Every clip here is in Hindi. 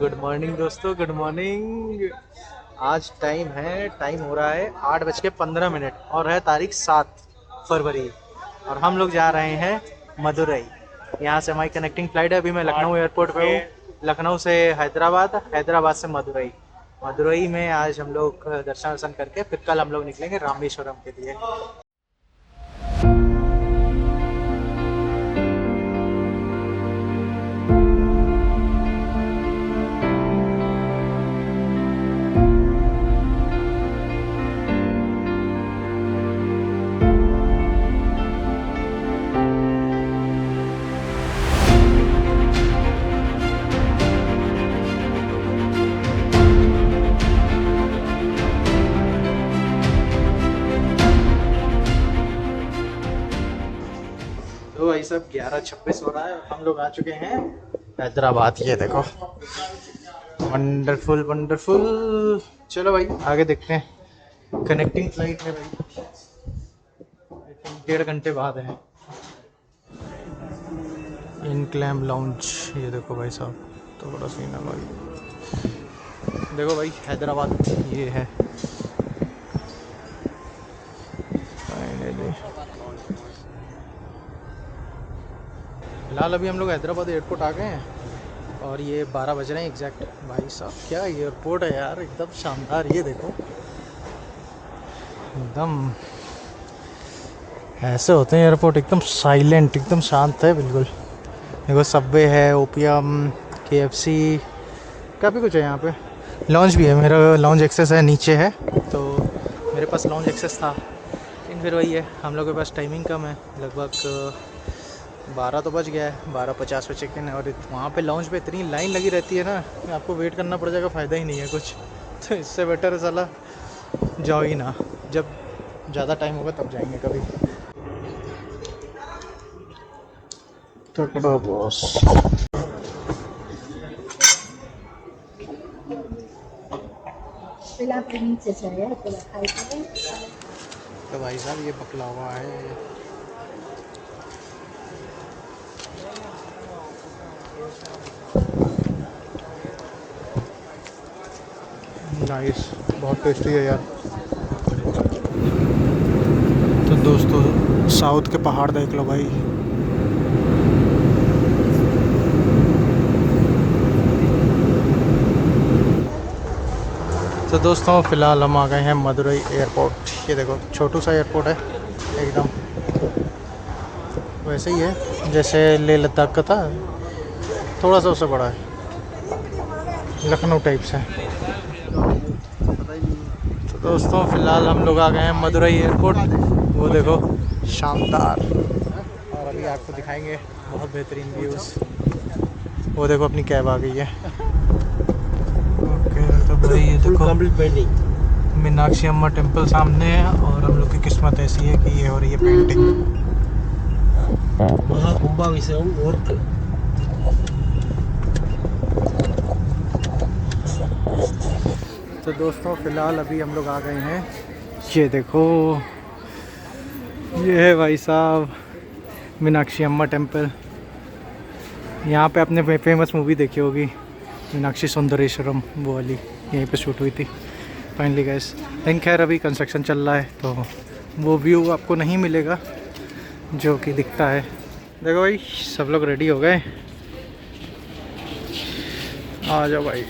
गुड मॉर्निंग दोस्तों, गुड मॉर्निंग। आज टाइम हो रहा है 8:15 और है तारीख 7 फरवरी। और हम लोग जा रहे हैं मदुरई। यहाँ से हमारी कनेक्टिंग फ्लाइट है। अभी मैं लखनऊ एयरपोर्ट पे हूँ। लखनऊ से हैदराबाद, हैदराबाद से मदुरई। मदुरई में आज हम लोग दर्शन वर्शन करके फिर कल हम लोग निकलेंगे रामेश्वरम के लिए। तो भाई साहब 11:26 हो रहा है और हम लोग आ चुके हैं हैदराबाद। ये देखो, वंडरफुल वंडरफुल। चलो भाई आगे देखते हैं। कनेक्टिंग फ्लाइट है भाई, आई थिंक 1.5 घंटे बाद है। इन क्लैम लाउंज, ये देखो भाई साहब, तो बड़ा सीन है भाई। देखो भाई हैदराबाद ये है फाइनली। फिलहाल अभी हम लोग हैदराबाद एयरपोर्ट आ गए हैं और ये 12 बज रहे हैं एग्जैक्ट। भाई साहब क्या एयरपोर्ट है यार, एकदम शानदार। ये देखो, एकदम ऐसे होते हैं एयरपोर्ट, एकदम साइलेंट, एकदम शांत है बिल्कुल। देखो सबवे है, ओपियम, केएफसी, काफ़ी कुछ है यहाँ पे। लॉन्च भी है, मेरा लॉन्च एक्सेस है, नीचे है। तो मेरे पास लॉन्च एक्सेस था, लेकिन फिर वही है, हम लोग के पास टाइमिंग कम है। लगभग 12 तो बज गया है, 12:50 पे चेक इन है। और वहाँ पे लॉन्च पे इतनी लाइन लगी रहती है ना कि आपको वेट करना पड़ जाएगा, फ़ायदा ही नहीं है कुछ। तो इससे बेटर है साला जाओ ही ना। जब ज़्यादा टाइम होगा तब जाएंगे कभी। तगड़ा बॉस। तो भाई साहब ये बकलावा है। नाइस, बहुत टेस्टी है यार। तो दोस्तों साउथ के पहाड़ देख लो भाई। तो दोस्तों फ़िलहाल हम आ गए हैं मदुरई एयरपोर्ट। ये देखो छोटू सा एयरपोर्ट है एकदम, वैसे ही है जैसे लेह लद्दाख का था, थोड़ा सा उससे बड़ा है, लखनऊ टाइप से। तो दोस्तों फ़िलहाल हम लोग आ गए हैं मदुरई एयरपोर्ट। वो देखो शानदार, और अभी आपको दिखाएंगे बहुत बेहतरीन व्यूज़। वो देखो अपनी कैब आ गई है। ओके तो भाई ये देखो मीनाक्षी अम्मा टेम्पल सामने है, और हम लोग की किस्मत ऐसी है कि ये हो रही है पेंटिंग। तो दोस्तों फ़िलहाल अभी हम लोग आ गए हैं, ये देखो, ये है भाई साहब मीनाक्षी अम्मा टेम्पल। यहाँ पे आपने फेमस मूवी देखी होगी मीनाक्षी सुंदरेश्वरम, वो वाली यहीं पे शूट हुई थी फाइनली गैस। लेकिन खैर अभी कंस्ट्रक्शन चल रहा है तो वो व्यू आपको नहीं मिलेगा जो कि दिखता है। देखो भाई सब लोग रेडी हो गए, आ जाओ भाई।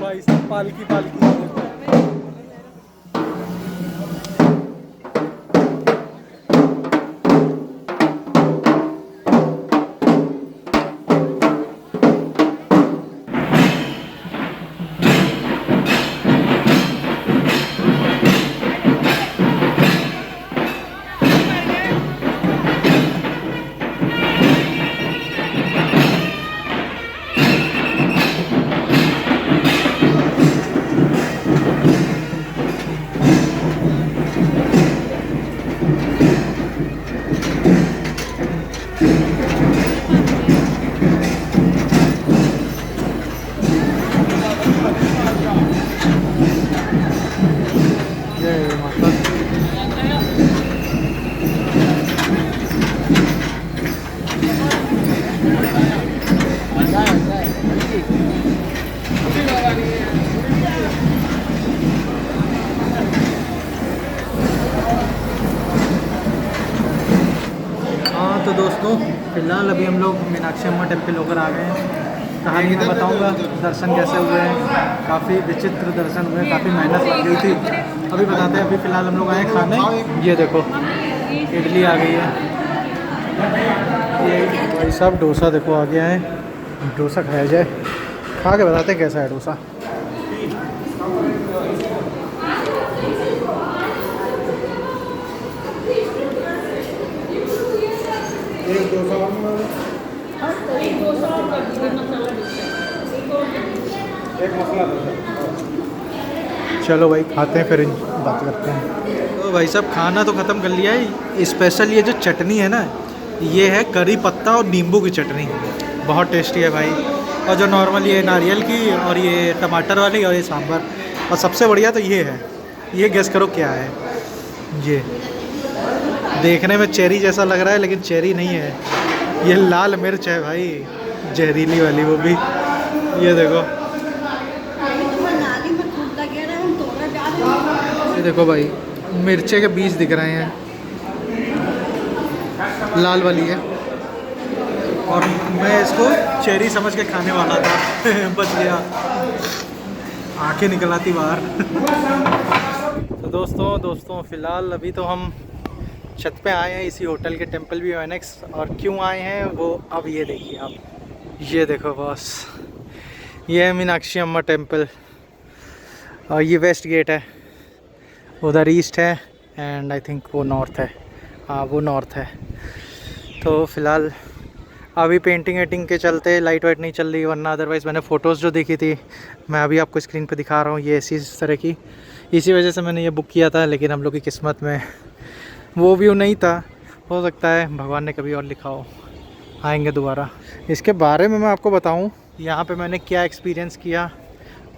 भाई सब पालकी पालकी। फिलहाल अभी हम लोग मीनाक्षी अम्मा टेम्पल होकर आ गए हैं। कहानी मैं बताऊंगा दर्शन कैसे हुए हैं। काफ़ी विचित्र दर्शन हुए, काफ़ी मेहनत लग गई थी। अभी बताते हैं। अभी फ़िलहाल हम लोग आए खाने। ये देखो इडली आ गई है। ये भाई साहब डोसा देखो आ गया है। डोसा खाया जाए, खा के बताते हैं कैसा है डोसा। चलो भाई खाते हैं फिर बात करते हैं। तो भाई साहब खाना तो ख़त्म कर लिया है। स्पेशल ये जो चटनी है ना, ये है करी पत्ता और नींबू की चटनी। बहुत टेस्टी है भाई। और जो नॉर्मल ये नारियल की और ये टमाटर वाली और ये सांभर। और सबसे बढ़िया तो ये है। ये गेस करो क्या है। ये देखने में चेरी जैसा लग रहा है लेकिन चेरी नहीं है। ये लाल मिर्च है भाई, जहरीली वाली, वो भी। ये देखो, ये देखो भाई मिर्चे के बीज दिख रहे हैं, लाल वाली है। और मैं इसको चेरी समझ के खाने वाला था बच गया, आंखें निकल आती बाहर। तो दोस्तों फ़िलहाल अभी तो हम छत पे आए हैं इसी होटल के, टेम्पल व्यू एनेक्स। और क्यों आए हैं वो अब ये देखिए आप। ये देखो बॉस, ये है मीनाक्षी अम्मा टेम्पल। और ये वेस्ट गेट है, उधर ईस्ट है एंड आई थिंक वो नॉर्थ है। हाँ वो नॉर्थ है। तो फ़िलहाल अभी पेंटिंग वेंटिंग के चलते लाइट वाइट नहीं चल रही, वरना अदरवाइज़ मैंने फ़ोटोज़ जो देखी थी मैं अभी आपको स्क्रीन पे दिखा रहा हूँ। ये ऐसी इस तरह की, इसी वजह से मैंने ये बुक किया था। लेकिन हम लोग की किस्मत में वो व्यू नहीं था। हो सकता है भगवान ने कभी और लिखा हो, आएंगे दोबारा। इसके बारे में मैं आपको बताऊँ यहाँ पे मैंने क्या एक्सपीरियंस किया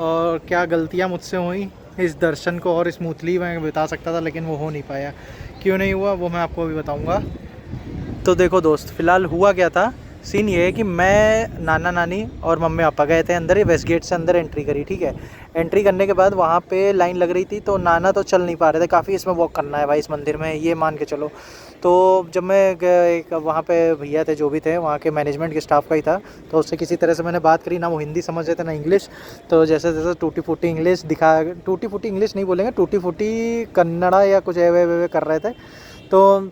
और क्या गलतियाँ मुझसे हुई। इस दर्शन को और स्मूथली मैं बता सकता था लेकिन वो हो नहीं पाया। क्यों नहीं हुआ वो मैं आपको अभी बताऊँगा। तो देखो दोस्त, फ़िलहाल हुआ क्या था। सीन ये है कि मैं, नाना नानी और मम्मी पापा गए थे अंदर। ये वेस्ट गेट से अंदर एंट्री करी, ठीक है। एंट्री करने के बाद वहाँ पे लाइन लग रही थी, तो नाना तो चल नहीं पा रहे थे, काफ़ी इसमें वॉक करना है भाई इस मंदिर में, ये मान के चलो। तो जब मैं एक वहाँ पे भैया थे जो भी थे, वहाँ के मैनेजमेंट के स्टाफ का ही था, तो उससे किसी तरह से मैंने बात करी। ना वो हिंदी समझ रहे थे ना इंग्लिश। तो जैसे जैसे टूटी फूटी इंग्लिश दिखा, टूटी फूटी इंग्लिश नहीं बोलेंगे, टूटी फूटी कन्नड़ा या कुछ वे कर रहे थे। तो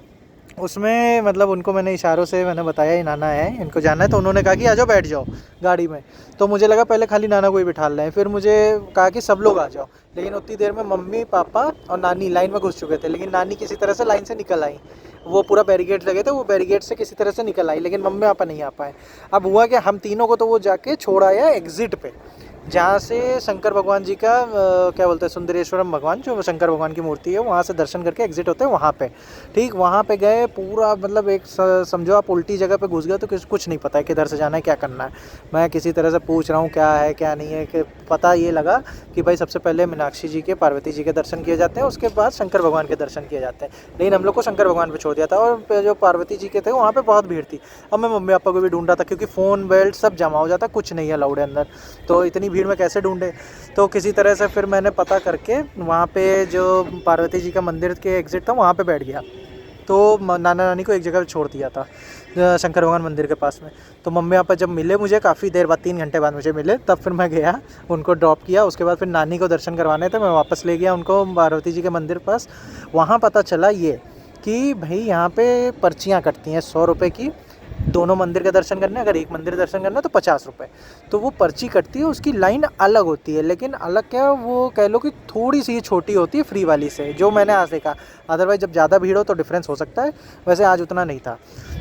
उसमें मतलब उनको मैंने इशारों से मैंने बताया ये नाना है, इनको जाना है। तो उन्होंने कहा कि आ जाओ बैठ जाओ गाड़ी में। तो मुझे लगा पहले खाली नाना को ही बिठा रहे हैं, फिर मुझे कहा कि सब लोग आ जाओ। लेकिन उतनी देर में मम्मी पापा और नानी लाइन में घुस चुके थे। लेकिन नानी किसी तरह से लाइन से निकल आई, वो पूरा बैरिकेड लगे थे, वो बैरिकेड से किसी तरह से निकल आई, लेकिन मम्मी पापा नहीं आ पाए। अब हुआ कि हम तीनों को तो वो जाके छोड़ आया एग्ज़िट पे, जहाँ से शंकर भगवान जी का क्या बोलते हैं, सुंदरेश्वरम भगवान जो शंकर भगवान की मूर्ति है, वहाँ से दर्शन करके एग्जिट होते हैं वहाँ पे। ठीक वहाँ पे गए, पूरा मतलब एक समझो आप उल्टी जगह पे घुस गए। तो कुछ नहीं पता है किधर से जाना है, क्या करना है। मैं किसी तरह से पूछ रहा हूँ क्या है क्या नहीं है, कि पता ये लगा कि भाई सबसे पहले मीनाक्षी जी के, पार्वती जी के दर्शन किए जाते हैं, उसके बाद शंकर भगवान के दर्शन किए जाते हैं। लेकिन हम लोग को शंकर भगवान पे छोड़ दिया था, और जो पार्वती जी के थे वहाँ पे बहुत भीड़ थी। अब मैं मम्मी पापा को भी ढूंढ रहा था, क्योंकि फ़ोन बेल्ट सब जमा हो जाता, कुछ नहीं है अलाउड अंदर। तो इतनी भीड़ में कैसे ढूंढे। तो किसी तरह से फिर मैंने पता करके वहाँ पे जो पार्वती जी का मंदिर के एग्ज़िट था वहाँ पे बैठ गया। तो नाना नानी को एक जगह पे छोड़ दिया था शंकर भगवान मंदिर के पास में। तो मम्मी पापा जब मिले मुझे काफ़ी देर बाद, 3 घंटे बाद मुझे मिले, तब फिर मैं गया उनको ड्रॉप किया। उसके बाद फिर नानी को दर्शन करवाने थे, मैं वापस ले गया उनको पार्वती जी के मंदिर पास। वहाँ पता चला ये कि भाई यहाँ पे पर्चियाँ कटती हैं 100 रुपये की, दोनों मंदिर के दर्शन करने। अगर एक मंदिर दर्शन करना तो 50 रुपये। तो वो पर्ची कटती है, उसकी लाइन अलग होती है। लेकिन अलग क्या, वो कह लो कि थोड़ी सी छोटी होती है फ्री वाली से, जो मैंने आज देखा। अदरवाइज़ जब ज़्यादा भीड़ हो तो डिफरेंस हो सकता है, वैसे आज उतना नहीं था।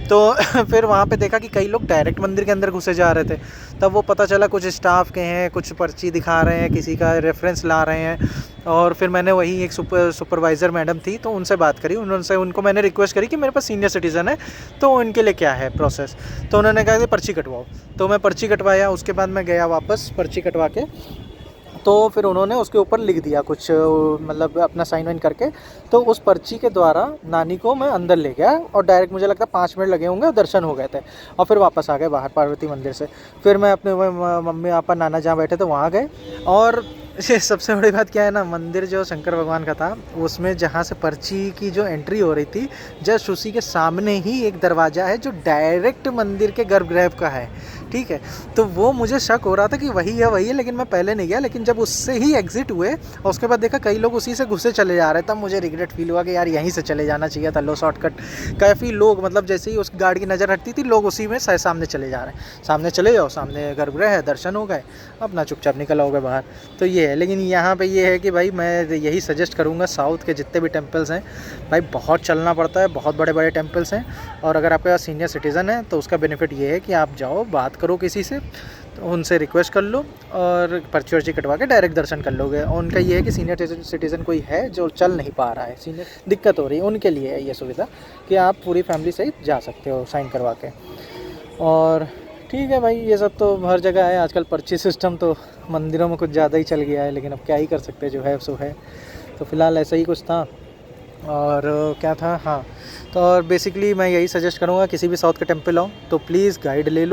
तो फिर वहाँ पे देखा कि कई लोग डायरेक्ट मंदिर के अंदर घुसे जा रहे थे। तब वो पता चला कुछ स्टाफ के हैं, कुछ पर्ची दिखा रहे हैं, किसी का रेफरेंस ला रहे हैं। और फिर मैंने वही एक सुपरवाइज़र मैडम थी, तो उनसे बात करी। उनको मैंने रिक्वेस्ट करी कि मेरे पास सीनियर सिटीज़न है, तो उनके लिए क्या है प्रोसेस। तो उन्होंने कहा कि पर्ची कटवाओ। तो मैं पर्ची कटवाया। उसके बाद मैं गया वापस पर्ची कटवा के। तो फिर उन्होंने उसके ऊपर लिख दिया कुछ, मतलब अपना साइन वाइन करके। तो उस पर्ची के द्वारा नानी को मैं अंदर ले गया, और डायरेक्ट मुझे लगता है 5 मिनट लगे होंगे, दर्शन हो गए थे। और फिर वापस आ गए बाहर पार्वती मंदिर से। फिर मैं अपने मम्मी पापा नाना जहाँ बैठे थे वहाँ गए। और ये सबसे बड़ी बात क्या है ना, मंदिर जो शंकर भगवान का था उसमें जहाँ से पर्ची की जो एंट्री हो रही थी, जस्ट उसी के सामने ही एक दरवाज़ा है जो डायरेक्ट मंदिर के गर्भगृह का है, ठीक है। तो वो मुझे शक हो रहा था कि वही है, लेकिन मैं पहले नहीं गया। लेकिन जब उससे ही एग्जिट हुए और उसके बाद देखा कई लोग उसी से घुसे चले जा रहे, तब मुझे रिग्रेट फील हुआ कि यार यहीं से चले जाना चाहिए था, लो शॉर्टकट। काफ़ी लोग मतलब जैसे ही उस गाड़ी की नज़र हटती थी, लोग उसी में सामने चले जा रहे हैं। सामने चले जाओ, सामने गर्भगृह है, दर्शन हो गए, अपना चुपचाप निकल आओगे बाहर। तो ये है। लेकिन यहाँ पे ये है कि भाई मैं यही सजेस्ट करूँगा, साउथ के जितने भी टेम्पल्स हैं भाई बहुत चलना पड़ता है, बहुत बड़े बड़े टेम्पल्स हैं। और अगर आपके पास सीनियर सिटीज़न है तो उसका बेनिफिट ये है कि आप जाओ, बात करो किसी से, तो उनसे रिक्वेस्ट कर लो और पर्ची वर्ची कटवा के डायरेक्ट दर्शन कर लोगे। और उनका ये है कि सीनियर सिटीज़न कोई है जो चल नहीं पा रहा है, सीनियर दिक्कत हो रही है, उनके लिए है ये सुविधा कि आप पूरी फैमिली सहित जा सकते हो साइन करवा के। और ठीक है भाई, ये सब तो हर जगह है आजकल, पर्ची सिस्टम तो मंदिरों में कुछ ज़्यादा ही चल गया है, लेकिन अब क्या ही कर सकते हैं, जो है सो है। तो फिलहाल ऐसा ही कुछ था। और क्या था, हाँ, तो और बेसिकली मैं यही सजेस्ट करूँगा, किसी भी साउथ के टेम्पल आओ तो प्लीज़ गाइड ले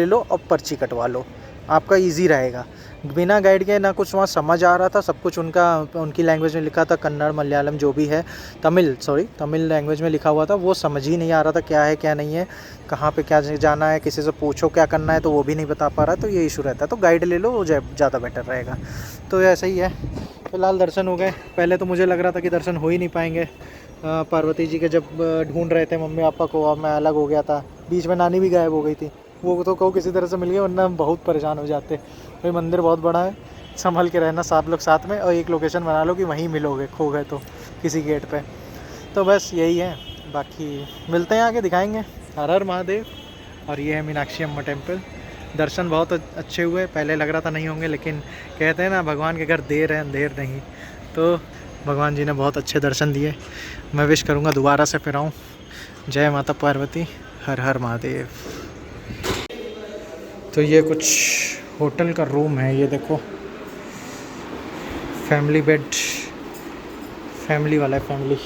लो और पर्ची कटवा लो, आपका ईजी रहेगा। बिना गाइड के ना कुछ वहाँ समझ आ रहा था, सब कुछ उनकी लैंग्वेज में लिखा था, कन्नड़ मलयालम जो भी है, तमिल लैंग्वेज में लिखा हुआ था, वो समझ ही नहीं आ रहा था क्या है क्या नहीं है, कहाँ पे क्या जाना है, किसी से पूछो क्या करना है तो वो भी नहीं बता पा रहा, तो ये इशू रहता है। तो गाइड ले लो, वो ज़्यादा बेटर रहेगा। तो ऐसा ही है। फिलहाल दर्शन हो गए। पहले तो मुझे लग रहा था कि दर्शन हो ही नहीं पाएंगे, पार्वती जी के जब ढूंढ रहे थे मम्मी पापा को, और मैं अलग हो गया था, बीच में नानी भी गायब हो गई थी, वो तो कहो किसी तरह से मिल गए, वरना हम बहुत परेशान हो जाते। भाई मंदिर बहुत बड़ा है, संभल के रहना, 7 लोग साथ में, और एक लोकेशन बना लो कि वहीं मिलोगे, खो गए तो किसी गेट पे। तो बस यही है, बाकी मिलते हैं आगे, दिखाएंगे। हर हर महादेव। और ये है मीनाक्षी अम्मा टेम्पल। दर्शन बहुत अच्छे हुए, पहले लग रहा था नहीं होंगे, लेकिन कहते हैं ना भगवान के घर देर है अंधेर नहीं, तो भगवान जी ने बहुत अच्छे दर्शन दिए। मैं विश करूँगा दोबारा से फिर आऊँ। जय माता पार्वती, हर हर महादेव। तो ये कुछ होटल का रूम है, ये देखो, फैमिली बेड, फैमिली वाला है, फैमिली।